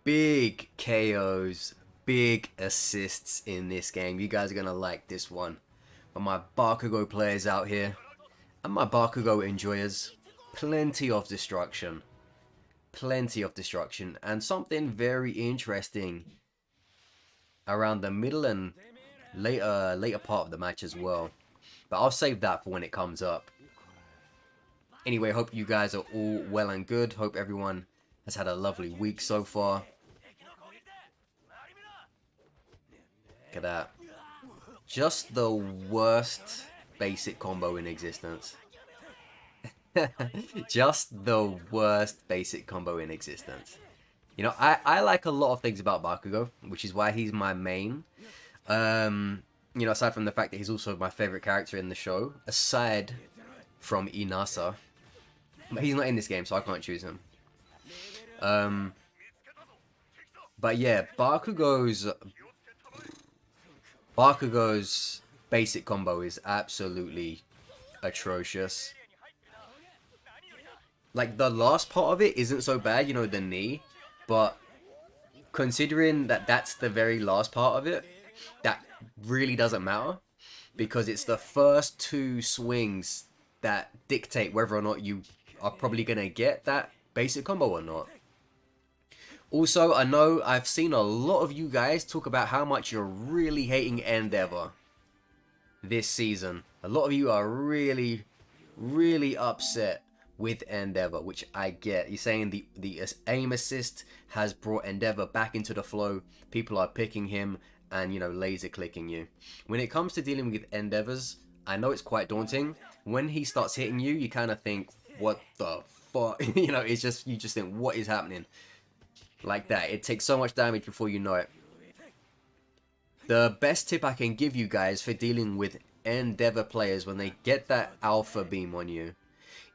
Big KOs, big assists in this game. You guys are gonna like this one. For my Bakugo players out here, and my Bakugo enjoyers, plenty of destruction. Plenty of destruction. And something very interesting around the middle and later part of the match as well. But I'll save that for when it comes up. Anyway, hope you guys are all well and good. Hope everyone has had a lovely week so far. Look at that. Just the worst basic combo in existence. Just the worst basic combo in existence. You know, I like a lot of things about Bakugo, which is why he's my main. You know, aside from the fact that he's also my favorite character in the show, aside from Inasa. But he's not in this game, so I can't choose him. But yeah, Bakugo's basic combo is absolutely atrocious. Like, the last part of it isn't so bad, you know, the knee. But considering that that's the very last part of it, that really doesn't matter. Because it's the first two swings that dictate whether or not you are probably going to get that basic combo or not. Also, I know I've seen a lot of you guys talk about how much you're really hating Endeavor this season. A lot of you are really, really upset with Endeavor, which I get. You're saying the aim assist has brought Endeavor back into the flow. People are picking him and, you know, laser clicking you. When it comes to dealing with Endeavors, I know it's quite daunting. When he starts hitting you, you kind of think, what the fuck? You know, it's just, you just think, what is happening? Like that. It takes so much damage before you know it. The best tip I can give you guys for dealing with Endeavor players when they get that alpha beam on you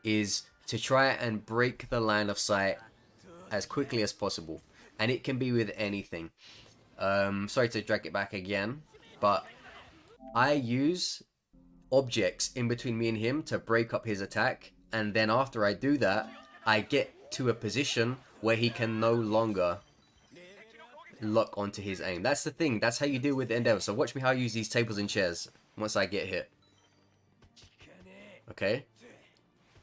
is to try and break the line of sight as quickly as possible. And it can be with anything. Sorry to drag it back again, but I use objects in between me and him to break up his attack, and then after I do that, I get to a position where he can no longer lock onto his aim. That's the thing. That's how you deal with Endeavor. So watch me how I use these tables and chairs once I get hit. Okay?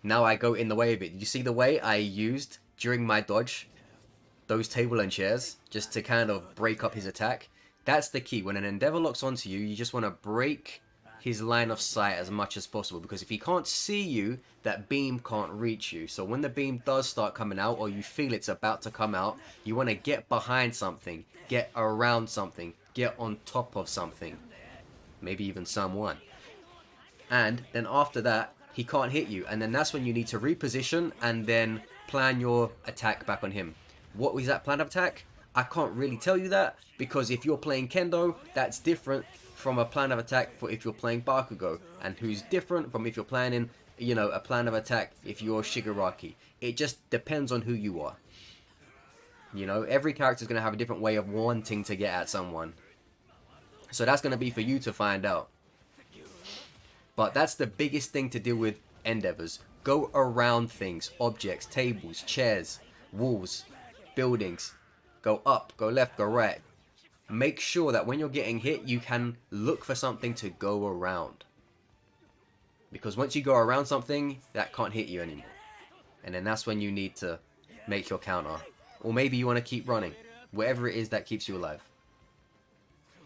Now I go in the way of it. Did you see the way I used during my dodge those table and chairs just to kind of break up his attack? That's the key. When an Endeavor locks onto you, you just want to break his line of sight as much as possible, because if he can't see you, that beam can't reach you. So when the beam does start coming out, or you feel it's about to come out, you want to get behind something, get around something, get on top of something, maybe even someone. And then after that, he can't hit you, and then that's when you need to reposition and then plan your attack back on him. What was that plan of attack? I can't really tell you that, because if you're playing Kendo, that's different from a plan of attack for if you're playing Bakugo, and who's different from if you're planning, you know, a plan of attack if you're Shigaraki. It just depends on who you are. You know, every character's going to have a different way of wanting to get at someone. So that's going to be for you to find out. But that's the biggest thing to deal with Endeavors. Go around things, objects, tables, chairs, walls, buildings. Go up, go left, go right. Make sure that when you're getting hit, you can look for something to go around. Because once you go around something, that can't hit you anymore. And then that's when you need to make your counter. Or maybe you want to keep running. Whatever it is that keeps you alive.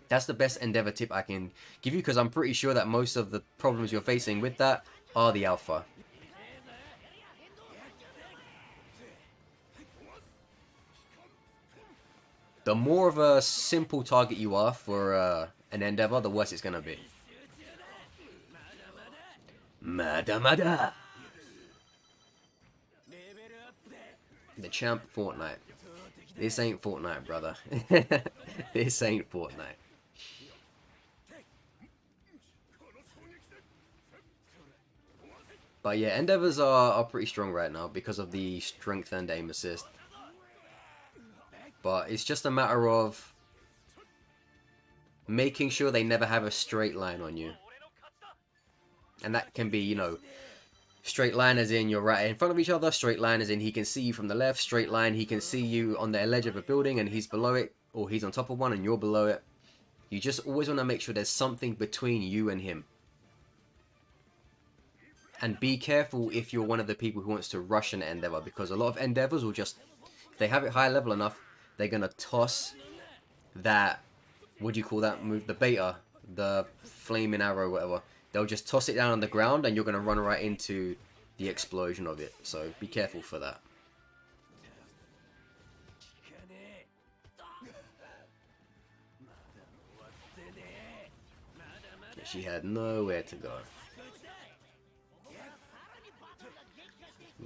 That's the best Endeavor tip I can give you, because I'm pretty sure that most of the problems you're facing with that are the alpha. The more of a simple target you are for an Endeavor, the worse it's going to be. Mada mada! The champ Fortnite. This ain't Fortnite, brother. This ain't Fortnite. But yeah, Endeavors are pretty strong right now because of the strength and aim assist. But it's just a matter of making sure they never have a straight line on you. And that can be, you know, Straight line as in you're right in front of each other. Straight line as in he can see you from the left. Straight line he can see you on the ledge of a building and he's below it, or he's on top of one and you're below it. You just always want to make sure there's something between you and him. And be careful if you're one of the people who wants to rush an endeavor, because a lot of endeavors will just, if they have it high level enough, they're going to toss that, what do you call that move? The beta, the flaming arrow, whatever. They'll just toss it down on the ground and you're going to run right into the explosion of it. So be careful for that. She had nowhere to go.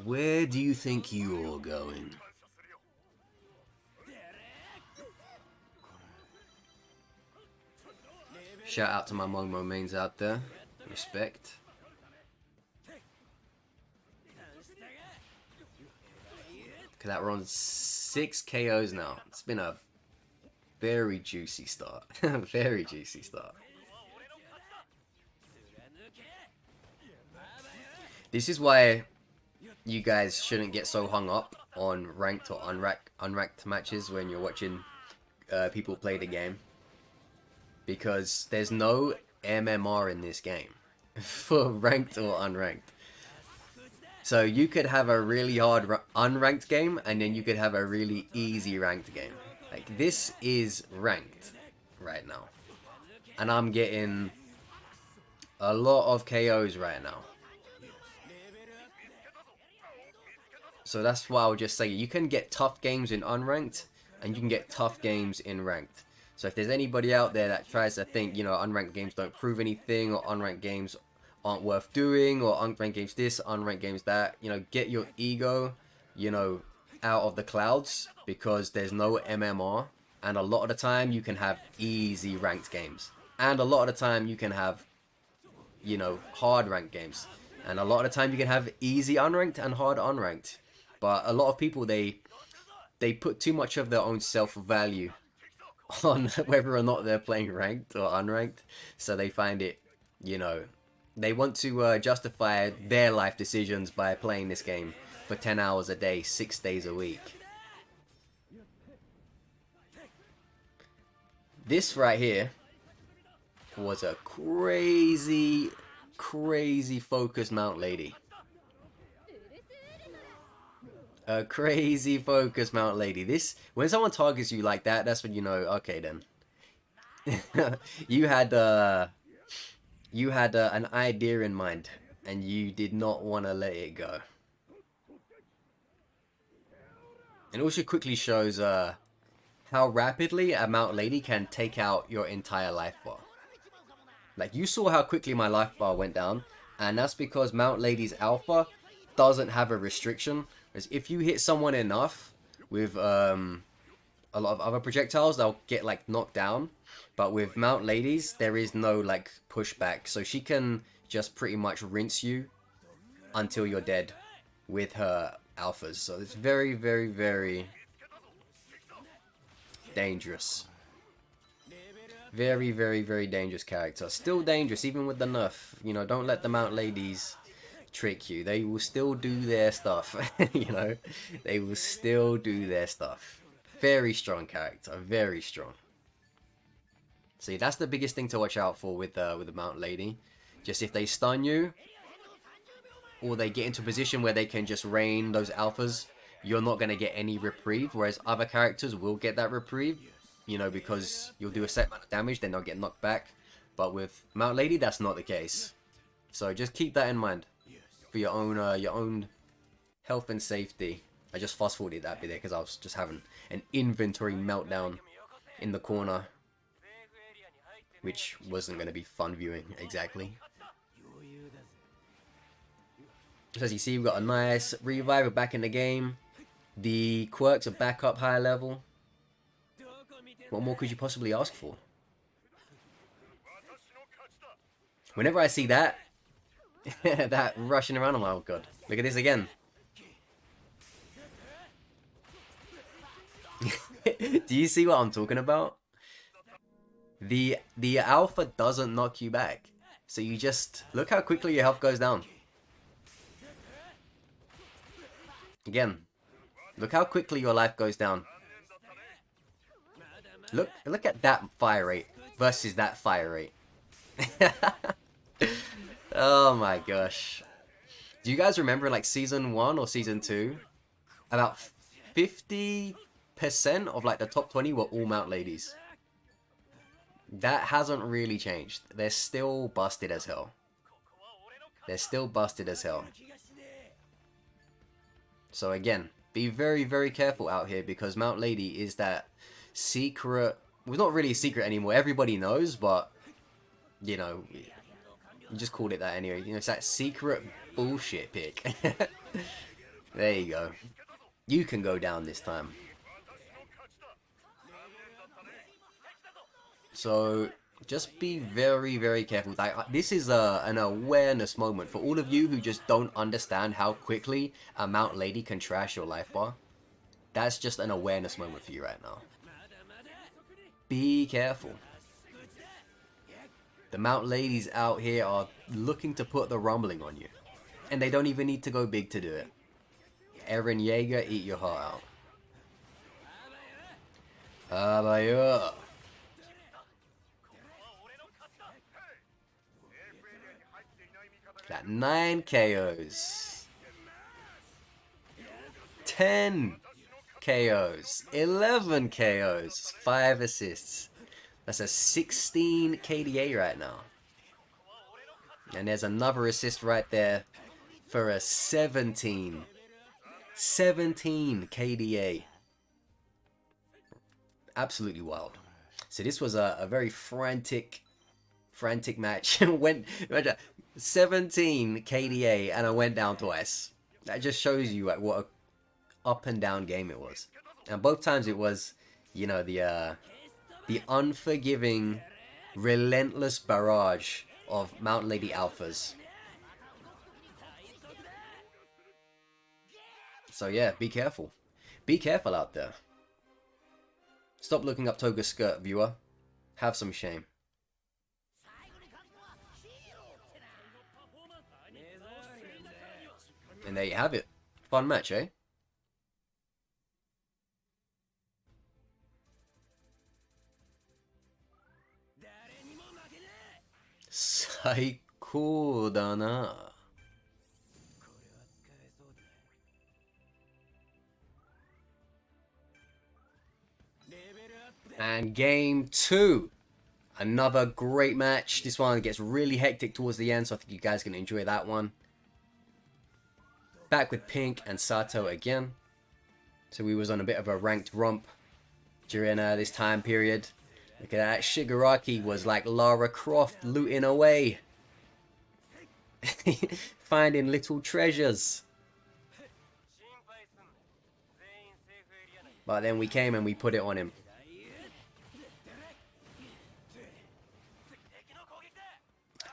Where do you think you're going? Shout out to my Momo mains out there. Respect. Cause that we're on 6 KOs now. It's been a very juicy start. Very juicy start. This is why you guys shouldn't get so hung up on ranked or unranked matches when you're watching people play the game. Because there's no MMR in this game for ranked or unranked. So you could have a really hard unranked game and then you could have a really easy ranked game. Like this is ranked right now. And I'm getting a lot of KOs right now. So that's why I would just say you can get tough games in unranked and you can get tough games in ranked. So if there's anybody out there that tries to think, you know, unranked games don't prove anything, or unranked games aren't worth doing, or unranked games this, unranked games that, you know, get your ego, you know, out of the clouds, because there's no MMR, and a lot of the time you can have easy ranked games, and a lot of the time you can have, you know, hard ranked games, and a lot of the time you can have easy unranked and hard unranked. But a lot of people, they put too much of their own self-value on whether or not they're playing ranked or unranked, so they find it, you know, they want to justify their life decisions by playing this game for 10 hours a day, 6 days a week. This right here was a crazy focused Mount Lady. A crazy focus Mount Lady. This, when someone targets you like that, that's when you know, okay then. you had an idea in mind and you did not want to let it go. And also quickly shows how rapidly a Mount Lady can take out your entire life bar. Like, you saw how quickly my life bar went down, and that's because Mount Lady's alpha doesn't have a restriction. Whereas if you hit someone enough with a lot of other projectiles, they'll get like knocked down. But with Mount Ladies, there is no like pushback, so she can just pretty much rinse you until you're dead with her alphas. So it's very dangerous. Very dangerous character. Still dangerous even with the nerf. You know, don't let the Mount Ladies trick you. They will still do their stuff. You know, they will still do their stuff. Very strong character, very strong. See, that's the biggest thing to watch out for with the Mount Lady. Just if they stun you, or they get into a position where they can just rain those alphas, you're not going to get any reprieve, whereas other characters will get that reprieve, you know, because you'll do a set amount of damage, then they'll get knocked back. But with Mount Lady, that's not the case. So just keep that in mind for your own health and safety. I just fast forwarded that bit there because I was just having an inventory meltdown in the corner, which wasn't going to be fun viewing exactly. So as you see, we've got a nice revive. We're back in the game. The quirks are back up high level. What more could you possibly ask for? Whenever I see that, that rushing around, I'm like, oh god, look at this again. Do you see what I'm talking about? The alpha doesn't knock you back. So you just, look how quickly your health goes down. Again, look how quickly your life goes down. Look at that fire rate versus that fire rate. Oh my gosh. Do you guys remember like season 1 or season 2? About 50% of like the top 20 were all mount ladies. That hasn't really changed. They're still busted as hell. They're still busted as hell. So again, be very, very careful out here because Mount Lady is that secret... Well, not really a secret anymore. Everybody knows, but, you know, you just called it that anyway. You know, it's that secret bullshit pick. There you go. You can go down this time. So just be very, very careful. Like, this is an awareness moment for all of you who just don't understand how quickly a Mount Lady can trash your life bar. That's just an awareness moment for you right now. Be careful. The Mount Ladies out here are looking to put the rumbling on you. And they don't even need to go big to do it. Eren Yeager, eat your heart out. Abaya. Got 9 KOs. 10 KOs. 11 KOs. 5 assists. That's a 16 KDA right now. And there's another assist right there for a 17 KDA. Absolutely wild. So this was a very frantic match. Went 17 KDA and I went down twice. That just shows you like what a up and down game it was. And both times it was, you know, the unforgiving, relentless barrage of Mount Lady alphas. So yeah, be careful. Be careful out there. Stop looking up Toga's skirt, viewer. Have some shame. And there you have it. Fun match, eh? Saiko da na. And game 2. Another great match. This one gets really hectic towards the end, so I think you guys can enjoy that one. Back with Pink and Sato again. So we was on a bit of a ranked romp during this time period. Look at that. Shigaraki was like Lara Croft looting away. Finding little treasures. But then we came and we put it on him.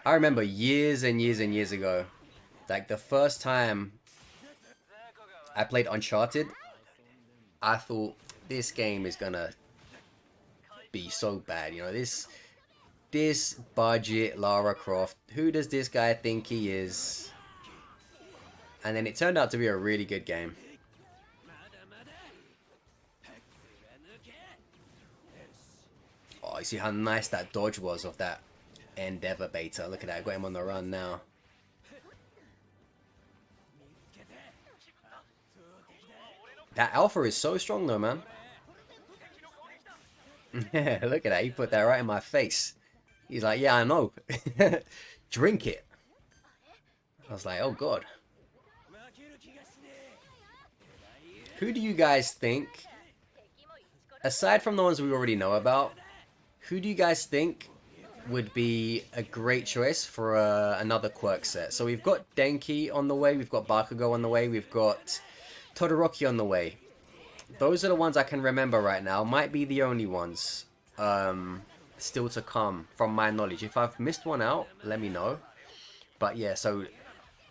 I remember years and years and years ago, like the first time I played Uncharted, I thought this game is gonna be so bad. You know, this budget Lara Croft, who does this guy think he is? And then it turned out to be a really good game. Oh, you see how nice that dodge was of that Endeavor beta. Look at that, got him on the run now. That alpha is so strong though, man. Yeah, look at that, he put that right in my face. He's like, yeah, I know. Drink it. I was like, oh god. Who do you guys think, aside from the ones we already know about, who do you guys think would be a great choice for another quirk set? So we've got Denki on the way, we've got Bakugo on the way, we've got Todoroki on the way. Those are the ones I can remember right now. Might be the only ones still to come from my knowledge. If I've missed one out, let me know. But yeah, so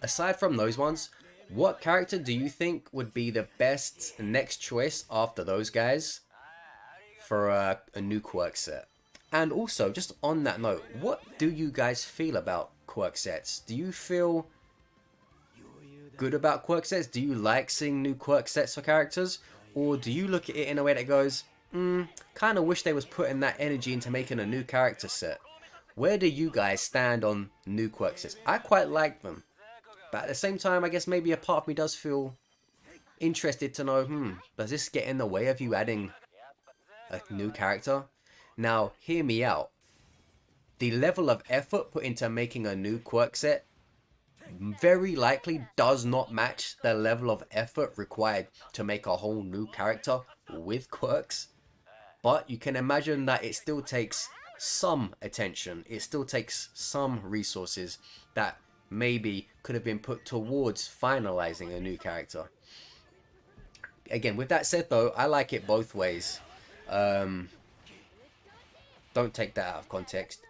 aside from those ones, what character do you think would be the best next choice after those guys for a new quirk set? And also, just on that note, what do you guys feel about quirk sets? Do you feel good about quirk sets? Do you like seeing new quirk sets for characters? Or do you look at it in a way that goes, kind of wish they was putting that energy into making a new character set? Where do you guys stand on new quirk sets? I quite like them. But at the same time, I guess maybe a part of me does feel interested to know, does this get in the way of you adding a new character? Now, hear me out. The level of effort put into making a new quirk set very likely does not match the level of effort required to make a whole new character with quirks. But you can imagine that it still takes some attention. It still takes some resources that maybe could have been put towards finalizing a new character. Again, with that said though, I like it both ways. Don't take that out of context.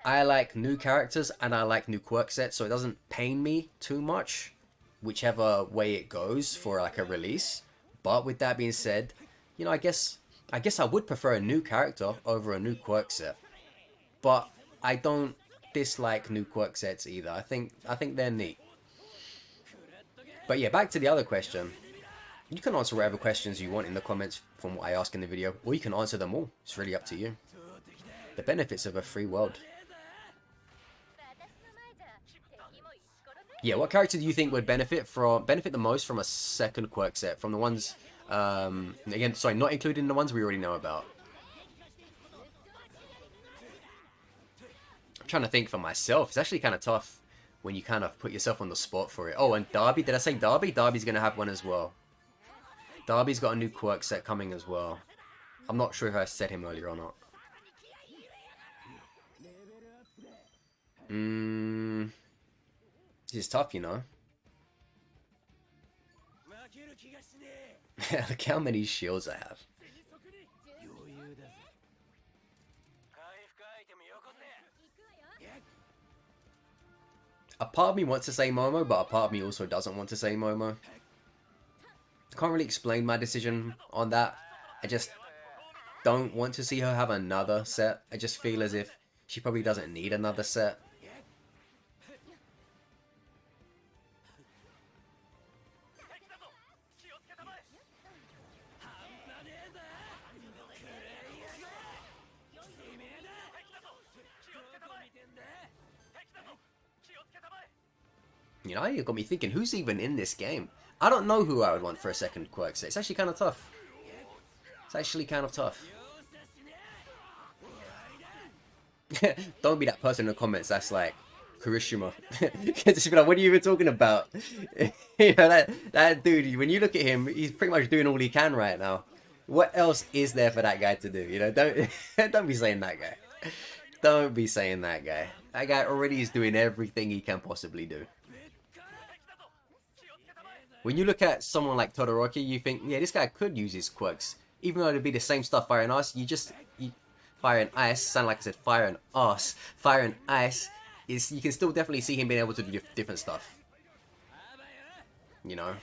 I like new characters and I like new quirk sets, so it doesn't pain me too much whichever way it goes for like a release. But with that being said, you know, I guess I would prefer a new character over a new quirk set. But I don't dislike new quirk sets either. I think they're neat. But yeah, back to the other question. You can answer whatever questions you want in the comments from what I ask in the video, or you can answer them all. It's really up to you. The benefits of a free world. Yeah, what character do you think would benefit the most from a second quirk set? From the ones, again, sorry, not including the ones we already know about. I'm trying to think for myself. It's actually kind of tough when you kind of put yourself on the spot for it. Oh, and Darby, did I say Darby? Darby's going to have one as well. Darby's got a new quirk set coming as well. I'm not sure if I said him earlier or not. This is tough, you know. Look how many shields I have. A part of me wants to say Momo, but a part of me also doesn't want to say Momo. I can't really explain my decision on that. I just don't want to see her have another set. I just feel as if she probably doesn't need another set. You know, you got me thinking, who's even in this game? I don't know who I would want for a second quirk set. It's actually kind of tough. It's actually kind of tough. Don't be that person in the comments that's like, Kurishima. Just be like, what are you even talking about? You know, that dude, when you look at him, he's pretty much doing all he can right now. What else is there for that guy to do? You know, don't be saying that guy. Don't be saying that guy. That guy already is doing everything he can possibly do. When you look at someone like Todoroki, you think, yeah, this guy could use his quirks. Even though it'd be the same stuff, fire and ice, fire and ice, sound like I said fire and ass. Fire and ice, you can still definitely see him being able to do different stuff. You know?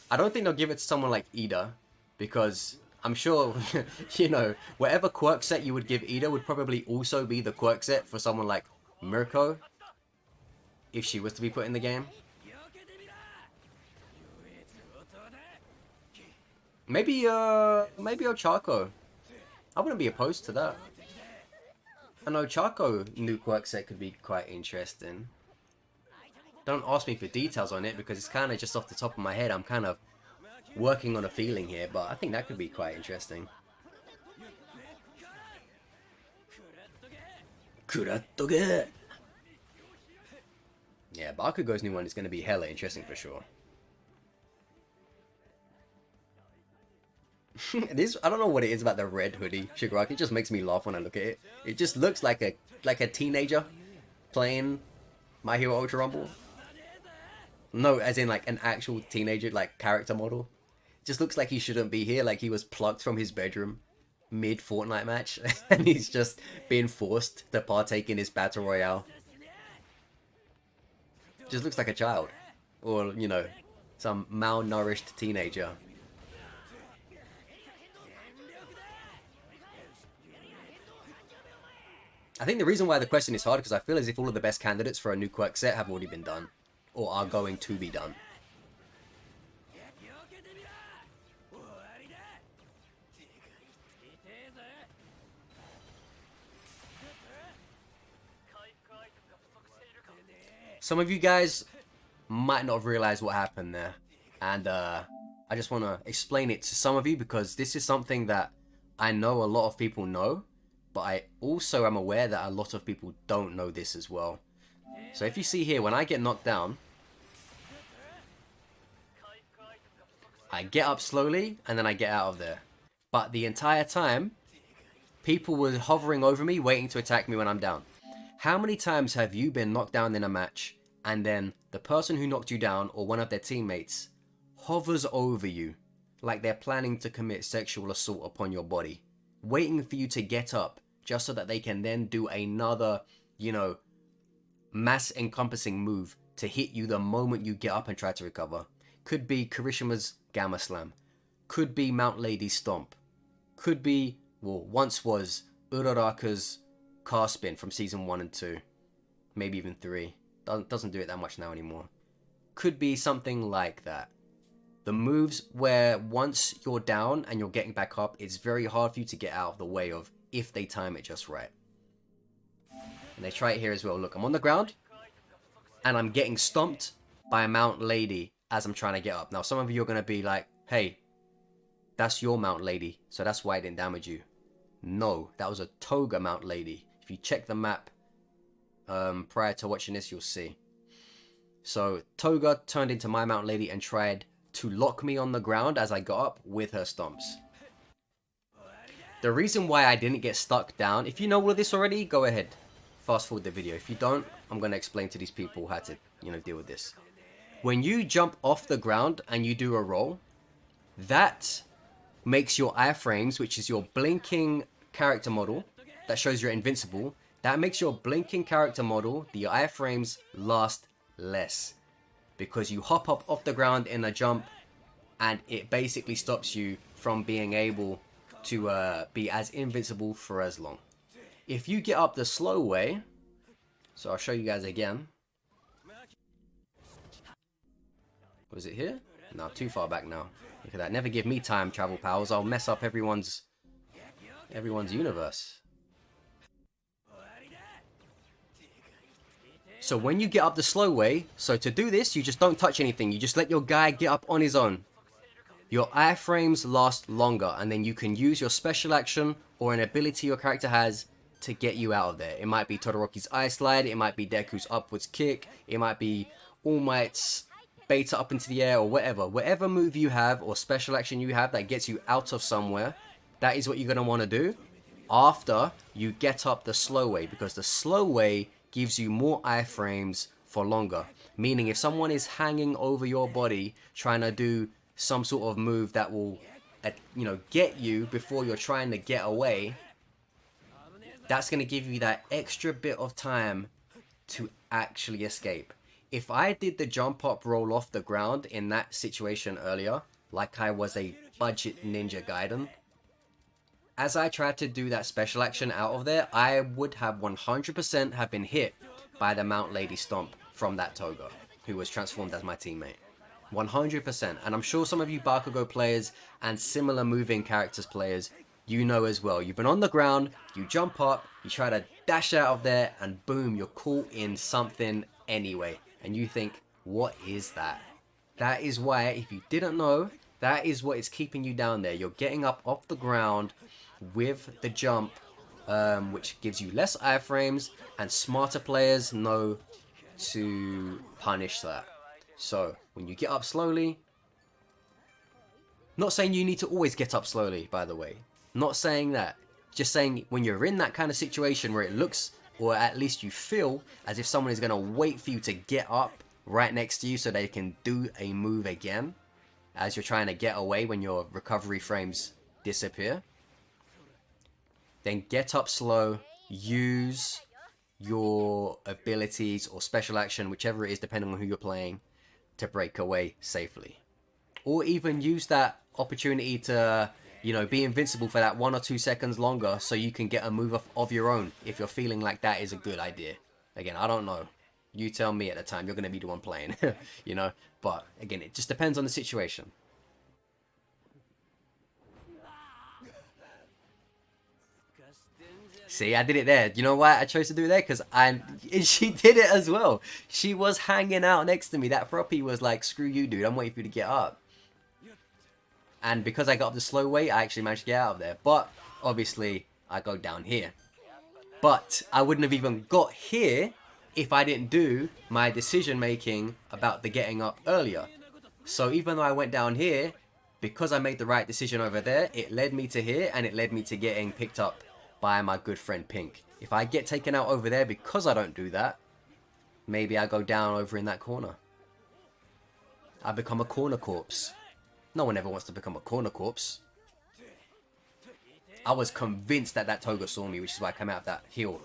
I don't think they'll give it to someone like Ida, because I'm sure, you know, whatever quirk set you would give Ida would probably also be the quirk set for someone like Mirko, if she was to be put in the game. Maybe Ochako. I wouldn't be opposed to that. An Ochako new quirk set could be quite interesting. Don't ask me for details on it because it's kind of just off the top of my head. I'm kind of working on a feeling here, but I think that could be quite interesting. Kuratoge! Yeah, Bakugo's new one is going to be hella interesting for sure. I don't know what it is about the red hoodie Shigaraki. It just makes me laugh when I look at it. It just looks like a teenager playing My Hero Ultra Rumble. No, as in like an actual teenager, like character model. It just looks like he shouldn't be here, like he was plucked from his bedroom mid Fortnite match and he's just being forced to partake in his battle royale. Just looks like a child, or you know, some malnourished teenager. I think the reason why the question is hard because I feel as if all of the best candidates for a new quirk set have already been done, or are going to be done. Some of you guys might not have realized what happened there. And I just want to explain it to some of you because this is something that I know a lot of people know, but I also am aware that a lot of people don't know this as well. So if you see here, when I get knocked down, I get up slowly and then I get out of there. But the entire time, people were hovering over me, waiting to attack me when I'm down. How many times have you been knocked down in a match and then the person who knocked you down or one of their teammates hovers over you like they're planning to commit sexual assault upon your body, waiting for you to get up just so that they can then do another, you know, mass encompassing move to hit you the moment you get up and try to recover? Could be Kirishima's Gamma Slam, could be Mount Lady Stomp, could be, well, once was Uraraka's car spin from season 1 and 2, maybe even 3. Doesn't do it that much now anymore. Could be something like that. The moves where once you're down and you're getting back up, it's very hard for you to get out of the way of if they time it just right. And they try it here as well. Look, I'm on the ground and I'm getting stomped by a Mount Lady as I'm trying to get up. Now, some of you are going to be like, hey, that's your Mount Lady, so that's why it didn't damage you. No, that was a Toga Mount Lady. If you check the map prior to watching this, you'll see. So Toga turned into my Mount Lady and tried to lock me on the ground as I got up with her stomps. The reason why I didn't get stuck down, if you know all of this already, go ahead, fast forward the video. If you don't, I'm going to explain to these people how to, deal with this. When you jump off the ground and you do a roll, that makes your iframes, which is your blinking character model that shows you're invincible, that makes your blinking character model, the iframes, last less. Because you hop up off the ground in a jump and it basically stops you from being able to be as invincible for as long. If you get up the slow way, so I'll show you guys again. Was it here? No, too far back now. Look at that. Never give me time travel powers. I'll mess up everyone's universe. So when you get up the slow way, so to do this, you just don't touch anything. You just let your guy get up on his own. Your iframes last longer, and then you can use your special action or an ability your character has to get you out of there. It might be Todoroki's Ice Slide, it might be Deku's Upwards Kick, it might be All Might's Beta up into the air, or whatever. Whatever move you have or special action you have that gets you out of somewhere, that is what you're going to want to do after you get up the slow way, because the slow way gives you more iframes for longer. Meaning if someone is hanging over your body trying to do some sort of move that will, get you before you're trying to get away, that's going to give you that extra bit of time to actually escape. If I did the jump up roll off the ground in that situation earlier, like I was a budget Ninja Gaiden, as I tried to do that special action out of there, I would have 100% have been hit by the Mount Lady Stomp from that Toga, who was transformed as my teammate. 100%. And I'm sure some of you Bakugo players and similar moving characters players, you know as well. You've been on the ground, you jump up, you try to dash out of there, and boom, you're caught in something anyway. And you think, what is that? That is why, if you didn't know, that is what is keeping you down there. You're getting up off the ground with the jump, which gives you less iframes, and smarter players know to punish that. So, when you get up slowly, not saying you need to always get up slowly, by the way. Not saying that. Just saying when you're in that kind of situation where it looks, or at least you feel, as if someone is going to wait for you to get up right next to you so they can do a move again, as you're trying to get away when your recovery frames disappear, then get up slow, use your abilities or special action, whichever it is, depending on who you're playing, to break away safely. Or even use that opportunity to, be invincible for that 1 or 2 seconds longer so you can get a move of your own if you're feeling like that is a good idea. Again, I don't know. You tell me at the time. You're going to be the one playing, But, again, it just depends on the situation. See, I did it there. You know why I chose to do it there? Because she did it as well. She was hanging out next to me. That Froppy was like, screw you, dude. I'm waiting for you to get up. And because I got up the slow way, I actually managed to get out of there. But, obviously, I go down here. But I wouldn't have even got here if I didn't do my decision making about the getting up earlier. So even though I went down here, because I made the right decision over there, it led me to here and it led me to getting picked up by my good friend Pink. If I get taken out over there because I don't do that, maybe I go down over in that corner. I become a corner corpse. No one ever wants to become a corner corpse. I was convinced that Toga saw me, which is why I came out of that heal.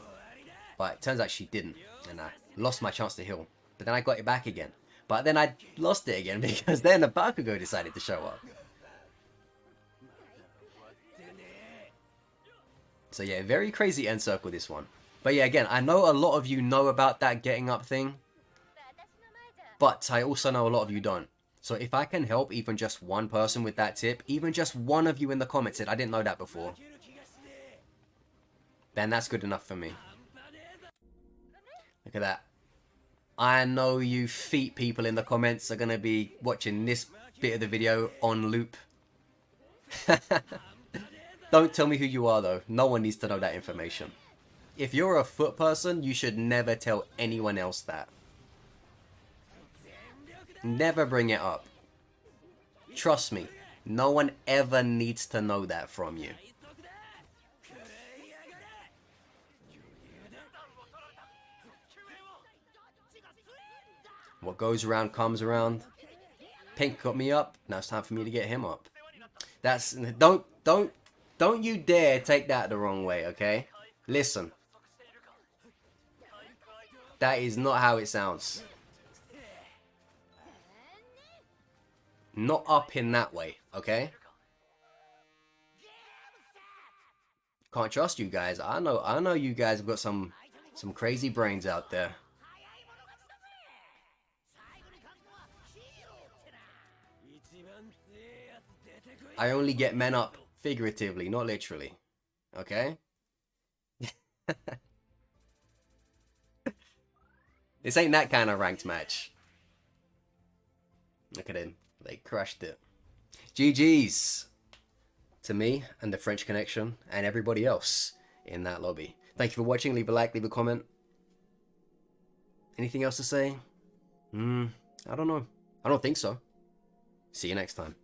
But it turns out she didn't, and I lost my chance to heal. But then I got it back again. But then I lost it again because then the Bakugo decided to show up. So yeah, very crazy end circle this one. But yeah, again, I know a lot of you know about that getting up thing. But I also know a lot of you don't. So if I can help even just one person with that tip, even just one of you in the comments said, I didn't know that before, then that's good enough for me. Look at that. I know you feet people in the comments are going to be watching this bit of the video on loop. Don't tell me who you are though. No one needs to know that information. If you're a foot person, you should never tell anyone else that. Never bring it up. Trust me, no one ever needs to know that from you. What goes around comes around. Pink got me up. Now it's time for me to get him up. That's don't you dare take that the wrong way, okay? Listen. That is not how it sounds. Not up in that way, okay? Can't trust you guys. I know you guys have got some crazy brains out there. I only get men up figuratively, not literally. Okay? This ain't that kind of ranked match. Look at him. They crushed it. GG's to me and the French Connection and everybody else in that lobby. Thank you for watching. Leave a like, leave a comment. Anything else to say? I don't know. I don't think so. See you next time.